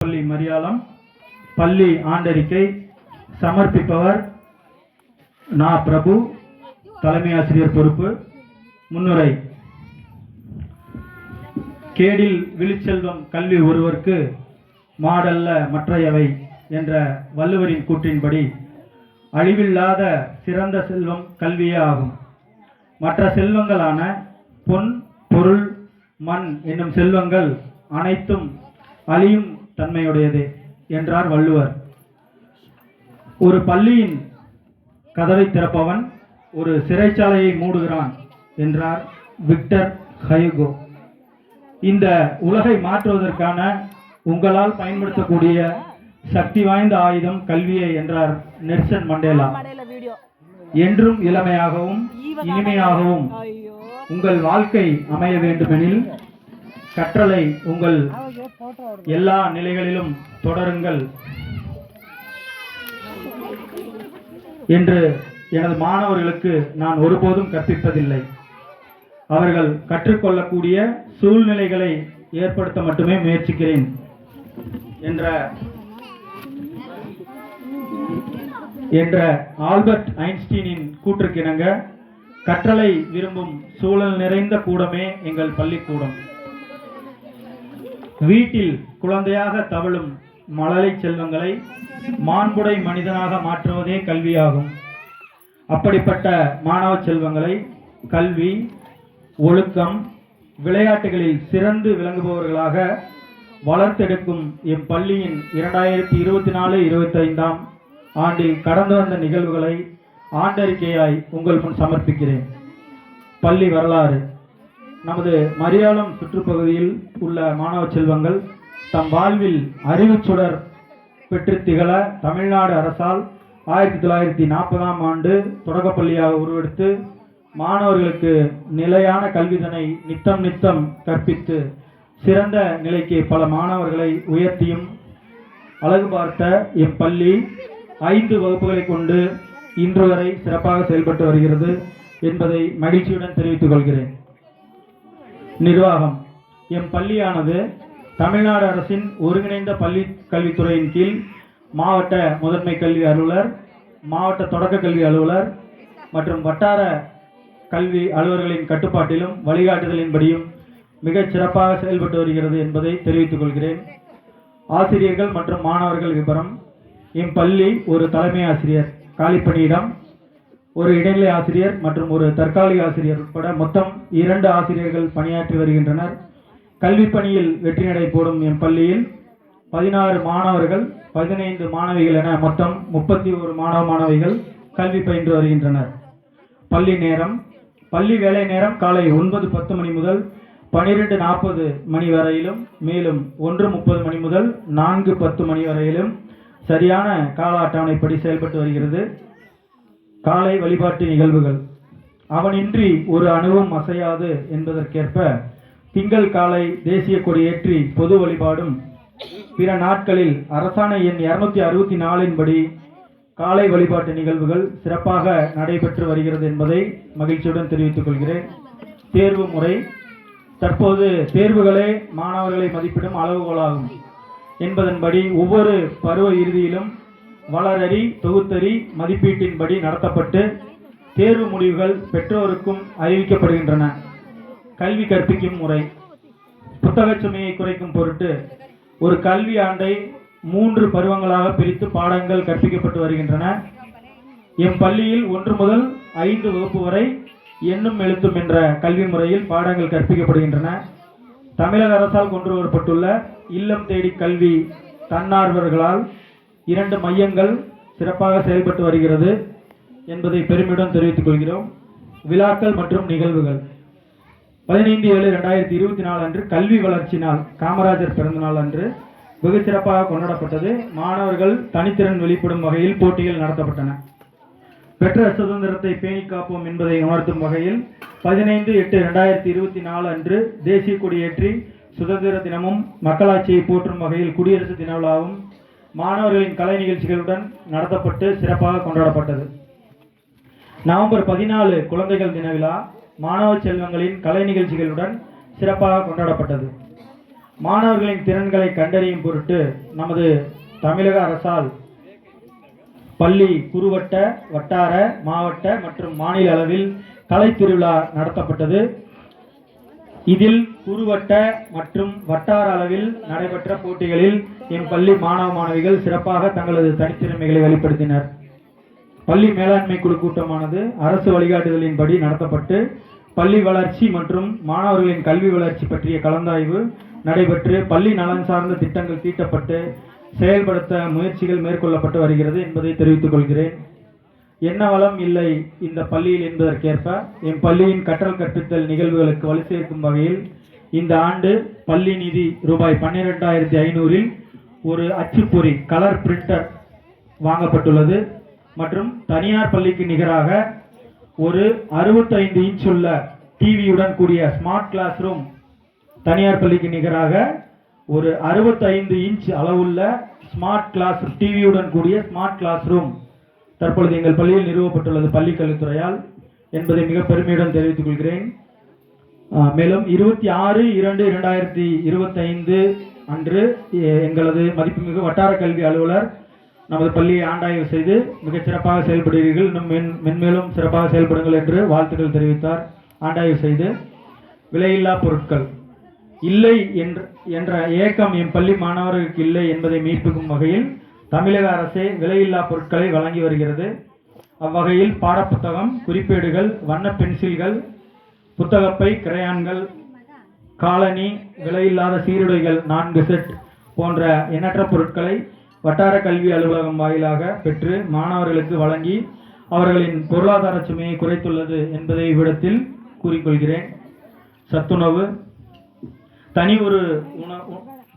பள்ளி மரியாளம் பள்ளி ஆண்டறிக்கை சமர்ப்பிப்பவர் நா. பிரபு, தலைமை ஆசிரியர் பொறுப்பு. முன்னுரை. கேடில் விழுச்செல்வம் கல்வி ஒருவர்க்கு மாடல்ல மற்றையவை என்ற வள்ளுவரின் கூற்றின்படி அழிவில்லாத சிறந்த செல்வம் கல்வியே ஆகும். மற்ற செல்வங்களான பொன், பொருள், மண் என்னும் செல்வங்கள் அனைத்தும் அழியும் தன்மையுடையது என்றார் வள்ளுவர். ஒரு பள்ளியின் கதவை திறப்பவன் ஒரு சிறைச்சாலையை மூடுகிறான் என்றார் விக்டர் ஹுகோ. இந்த உலகை மாற்றுவதற்கான உங்களால் பயன்படுத்தக்கூடிய சக்தி வாய்ந்த ஆயுதம் கல்வியே என்றார் நெல்சன் மண்டேலா. என்றும் இளமையாகவும் இனிமையாகவும் உங்கள் வாழ்க்கை அமைய வேண்டுமெனில் கற்றலை உங்கள் எல்லா நிலைகளிலும் தொடருங்கள் என்று எனது மாணவர்களுக்கு நான் ஒருபோதும் கற்பிப்பதில்லை. அவர்கள் கற்றுக்கொள்ளக்கூடிய சூழ்நிலைகளை ஏற்படுத்த மட்டுமே முயற்சிக்கிறேன் என்ற ஆல்பர்ட் ஐன்ஸ்டீனின் கூற்றுக்கிணங்க கற்றலை விரும்பும் சூழல் நிறைந்த கூடமே எங்கள் பள்ளிக்கூடம். வீட்டில் குழந்தையாக தவழும் மழலை செல்வங்களை மாண்புடை மனிதனாக மாற்றுவதே கல்வியாகும். அப்படிப்பட்ட மாணவ செல்வங்களை கல்வி, ஒழுக்கம், விளையாட்டுகளில் சிறந்து விளங்குபவர்களாக வளர்த்தெடுக்கும் எம் பள்ளியின் 2024-25 ஆண்டில் கடந்து வந்த நிகழ்வுகளை ஆண்டறிக்கையாய் உங்கள் முன் சமர்ப்பிக்கிறேன். பள்ளி வரலாறு. நமது மரியாளம் சுற்றுப்பகுதியில் உள்ள மாணவ செல்வங்கள் தம் வாழ்வில் அறிவுச்சுடர் பெற்று திகழ தமிழ்நாடு அரசால் 1940 ஆண்டு தொடக்கப்பள்ளியாக உருவெடுத்து மாணவர்களுக்கு நிலையான கல்விதனை நித்தம் கற்பித்து சிறந்த நிலைக்கு பல மாணவர்களை உயர்த்தியும் அழகு பார்த்த எம் பள்ளி 5 வகுப்புகளை கொண்டு இன்று வரை சிறப்பாக செயல்பட்டு வருகிறது என்பதை மகிழ்ச்சியுடன் தெரிவித்துக் கொள்கிறேன். நிர்வாகம். எம் பள்ளியானது தமிழ்நாடு அரசின் ஒருங்கிணைந்த பள்ளி கல்வித்துறையின் கீழ் மாவட்ட முதன்மை கல்வி அலுவலர், மாவட்ட தொடக்க கல்வி அலுவலர் மற்றும் வட்டார கல்வி அலுவலர்களின் கட்டுப்பாட்டிலும் வழிகாட்டுதலின்படியும் மிகச் சிறப்பாக செயல்பட்டு வருகிறது என்பதை தெரிவித்துக் கொள்கிறேன். ஆசிரியர்கள் மற்றும் மாணவர்கள் விபரம். எம் பள்ளி ஒரு தலைமை ஆசிரியர் காலிப்பணியிடம், ஒரு இடைநிலை ஆசிரியர் மற்றும் ஒரு தற்காலிக ஆசிரியர் உட்பட மொத்தம் 2 ஆசிரியர்கள் பணியாற்றி வருகின்றனர். கல்வி பணியில் வெற்றி நடை போடும் எம் பள்ளியில் 16 மாணவர்கள், 15 மாணவிகள் என மொத்தம் 31 மாணவிகள் கல்வி பயின்று வருகின்றனர். பள்ளி நேரம். பள்ளி வேலை நேரம் காலை 9:10 மணி முதல் 12:40 மணி வரையிலும், மேலும் 1:30 மணி முதல் 4:10 மணி வரையிலும் சரியான கால அட்டவணைப்படி செயல்பட்டு வருகிறது. காலை வழிபாட்டு நிகழ்வுகள். அவனின்றி ஒரு அணுவும் அசையாது என்பதற்கேற்ப திங்கள் காலை தேசிய கொடி ஏற்றி பொது வழிபாடும், பிற நாட்களில் அரசாணை எண் 264 படி காலை வழிபாட்டு நிகழ்வுகள் சிறப்பாக நடைபெற்று வருகிறது என்பதை மகிழ்ச்சியுடன் தெரிவித்துக் கொள்கிறேன். தேர்வு முறை. தற்போது தேர்வுகளே மாணவர்களை மதிப்பிடும் அளவுகோலாகும் என்பதன்படி ஒவ்வொரு பருவ இறுதியிலும் வளரறி தொகுத்தறி மதிப்பீட்டின்படி நடத்தப்பட்டு தேர்வு முடிவுகள் பெற்றோருக்கும் அறிவிக்கப்படுகின்றன. கல்வி கற்பிக்கும் முறை. புத்தக சுமையை குறைக்கும் பொருட்டு ஒரு கல்வி ஆண்டை 3 பருவங்களாக பிரித்து பாடங்கள் கற்பிக்கப்பட்டு வருகின்றன. எம் பள்ளியில் 1 முதல் 5 வகுப்பு வரை எண்ணும் எழுத்தும் என்ற கல்வி முறையில் பாடங்கள் கற்பிக்கப்படுகின்றன. தமிழக அரசால் கொண்டு வரப்பட்டுள்ள இல்லம் தேடி கல்வி தன்னார்வர்களால் 2 மையங்கள் சிறப்பாக செயல்பட்டு வருகிறது என்பதை பெருமையுடன் தெரிவித்துக் கொள்கிறோம். விழாக்கள் மற்றும் நிகழ்வுகள். 15/7/2024 அன்று கல்வி வளர்ச்சி நாள், காமராஜர் பிறந்த நாள் அன்று வெகு சிறப்பாக கொண்டாடப்பட்டது. மாணவர்கள் தனித்திறன் வெளிப்படும் வகையில் போட்டிகள் நடத்தப்பட்டன. பெற்ற சுதந்திரத்தை பேணி காப்போம் என்பதை உணர்த்தும் வகையில் 15/8/2024 அன்று தேசிய கொடியேற்றி சுதந்திர தினமும் மக்களாட்சியை போற்றும் வகையில் குடியரசு தின விழாவும் மாணவர்களின் கலை நிகழ்ச்சிகளுடன் நடத்தப்பட்டு சிறப்பாக கொண்டாடப்பட்டது. நவம்பர் 14 குழந்தைகள் தின விழா மாணவ செல்வங்களின் கலை நிகழ்ச்சிகளுடன் சிறப்பாக கொண்டாடப்பட்டது. மாணவர்களின் திறன்களை கண்டறியும் பொருட்டு நமது தமிழக அரசால் பள்ளி குறுவட்ட, வட்டார, மாவட்ட மற்றும் மாநில அளவில் கலை திருவிழா நடத்தப்பட்டது. இதில் குறுவட்ட மற்றும் வட்டார அளவில் நடைபெற்ற போட்டிகளில் எம் பள்ளி மாணவ மாணவிகள் சிறப்பாக தங்களது தனித்திறமைகளை வெளிப்படுத்தினர். பள்ளி மேலாண்மை குழு கூட்டமானது அரசு வழிகாட்டுதலின்படி நடத்தப்பட்டு பள்ளி வளர்ச்சி மற்றும் மாணவர்களின் கல்வி வளர்ச்சி பற்றிய கலந்தாய்வு நடைபெற்று பள்ளி நலன் சார்ந்த திட்டங்கள் தீட்டப்பட்டு செயல்படுத்த முயற்சிகள் மேற்கொள்ளப்பட்டு வருகிறது என்பதை தெரிவித்துக் கொள்கிறேன். என்ன வளம் இல்லை இந்த பள்ளியில் என்பதற்கேற்ப என் பள்ளியின் கற்றல் கற்பித்தல் நிகழ்வுகளுக்கு வலு சேர்க்கும் வகையில் இந்த ஆண்டு பள்ளி நிதி ரூபாய் 12,500 ஒரு அச்சுப்பொறி கலர் பிரிண்டர் வாங்கப்பட்டுள்ளது. மற்றும் தனியார் பள்ளிக்கு நிகராக ஒரு 65 இன்ச் உள்ள டிவியுடன் கூடிய ஸ்மார்ட் கிளாஸ் ரூம், தனியார் பள்ளிக்கு நிகராக ஒரு 65 இன்ச் அளவுள்ள ஸ்மார்ட் கிளாஸ் டிவியுடன் கூடிய ஸ்மார்ட் கிளாஸ் ரூம் தற்பொழுது எங்கள் பள்ளியில் நிறுவப்பட்டுள்ளது பள்ளி கல்வித்துறையால் என்பதை மிக பெருமையுடன் தெரிவித்துக் கொள்கிறேன். மேலும் 26/2/2025 அன்று எங்களது மதிப்புமிகு வட்டார கல்வி அலுவலர் நமது பள்ளியை ஆண்டாய்வு செய்து மிகச் சிறப்பாக செயல்படுகிறீர்கள், இன்னும் மென்மேலும் சிறப்பாக செயல்படுங்கள் என்று வாழ்த்துக்கள் தெரிவித்தார். ஆண்டாய்வு செய்து விலையில்லா பொருட்கள் இல்லை என்ற ஏக்கம் என் பள்ளி மாணவர்களுக்கு இல்லை என்பதை மெய்ப்பிக்கும் வகையில் தமிழக அரசே விலையில்லா பொருட்களை வழங்கி வருகிறது. அவ்வகையில் பாடப்புத்தகம், குறிப்பேடுகள், வண்ண பென்சில்கள், புத்தகப்பை, கிரையான்கள், காலணி, விலையில்லாத சீருடைகள் 4 செட் போன்ற எண்ணற்ற பொருட்களை வட்டார கல்வி அலுவலகம் வாயிலாக பெற்று மாணவர்களுக்கு வழங்கி அவர்களின் பொருளாதார சுமையை குறைத்துள்ளது என்பதை இவ்விடத்தில் கூறிக்கொள்கிறேன். சத்துணவு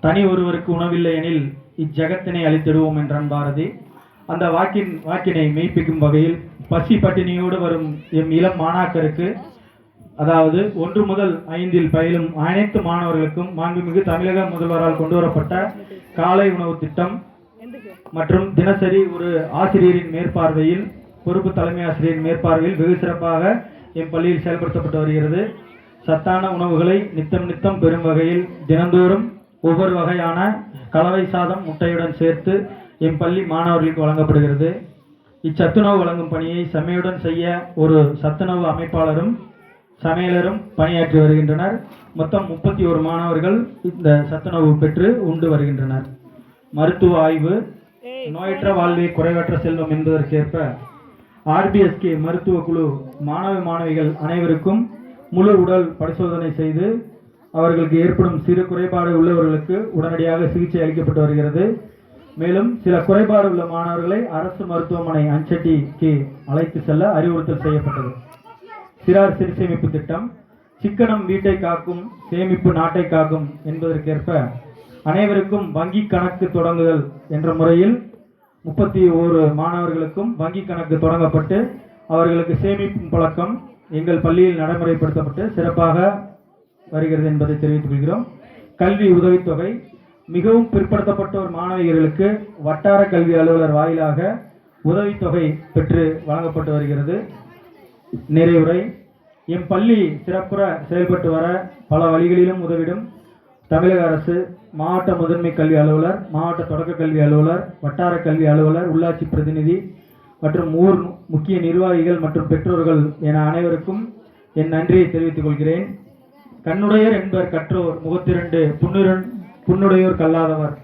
தனி ஒருவருக்கு உணவில்லை எனில் இச்சகத்தினை அளித்திடுவோம் என்றான் பாரதி. அந்த வாக்கினை மெய்ப்பிக்கும் வகையில் பசி பட்டினியோடு வரும் எம் இளம் மாணாக்கருக்கு, அதாவது 1 முதல் 5 பயிலும் அனைத்து மாணவர்களுக்கும் மாண்புமிகு தமிழக முதல்வரால் கொண்டுவரப்பட்ட காலை உணவு திட்டம் மற்றும் தினசரி ஒரு ஆசிரியரின் மேற்பார்வையில், பொறுப்பு தலைமை ஆசிரியரின் மேற்பார்வையில் வெகு சிறப்பாக எம் பள்ளியில் செயல்படுத்தப்பட்டு வருகிறது. சத்தான உணவுகளை நித்தம் பெறும் வகையில் தினந்தோறும் ஒவ்வொரு வகையான கலவை சாதம் முட்டையுடன் சேர்த்து எம் பள்ளி மாணவர்களுக்கு வழங்கப்படுகிறது. இச்சத்துணவு வழங்கும் பணியை செம்மையுடன் செய்ய ஒரு சத்துணவு அமைப்பாளரும் சமையலரும் பணியாற்றி வருகின்றனர். மொத்தம் 31 மாணவர்கள் இந்த சத்துணவு பெற்று உண்டு வருகின்றனர். மருத்துவ ஆய்வு, நோயற்ற வாழ்வே குறைவற்ற செல்வம் என்பதற்கேற்ப RBSK மருத்துவ குழு மாணவிகள் அனைவருக்கும் முழு உடல் பரிசோதனை செய்து அவர்களுக்கு ஏற்படும் சிறு குறைபாடு உள்ளவர்களுக்கு உடனடியாக சிகிச்சை அளிக்கப்பட்டு வருகிறது. மேலும் சில குறைபாடு உள்ள மாணவர்களை அரசு மருத்துவமனை அஞ்சட்டிக்கு அழைத்து செல்ல அறிவுறுத்தல் செய்யப்பட்டது. சிறார் சிறு சேமிப்பு திட்டம், சிக்கனம் வீட்டை காக்கும், சேமிப்பு நாட்டை காக்கும் என்பதற்கேற்ப அனைவருக்கும் வங்கி கணக்கு தொடங்குதல் என்ற முறையில் 31 மாணவர்களுக்கும் வங்கி கணக்கு தொடங்கப்பட்டு அவர்களுக்கு சேமிப்பு பழக்கம் எங்கள் பள்ளியில் நடைமுறைப்படுத்தப்பட்டு சிறப்பாக வருகிறது என்பதை தெரிவித்துக் கொள்கிறோம். கல்வி உதவித்தொகை, மிகவும் பிற்படுத்தப்பட்டோர் மாணவியர்களுக்கு வட்டார கல்வி அலுவலர் வாயிலாக உதவித்தொகை பெற்று வழங்கப்பட்டு வருகிறது. நிறைவுரை, எம் பள்ளி சிறப்புற செயல்பட்டு வர பல வழிகளிலும் உதவிடும் தமிழக அரசு, மாவட்ட முதன்மை கல்வி அலுவலர், மாவட்ட தொடக்க கல்வி அலுவலர், வட்டார கல்வி அலுவலர், உள்ளாட்சி பிரதிநிதி மற்றும் ஊர் முக்கிய நிர்வாகிகள் மற்றும் பெற்றோர்கள் என அனைவருக்கும் என் நன்றியை தெரிவித்துக் கொள்கிறேன். கண்ணுடையர் என்பர் கற்றோர், முகத்திரண்டு புண்ணுடையோர் கல்லாதவர்.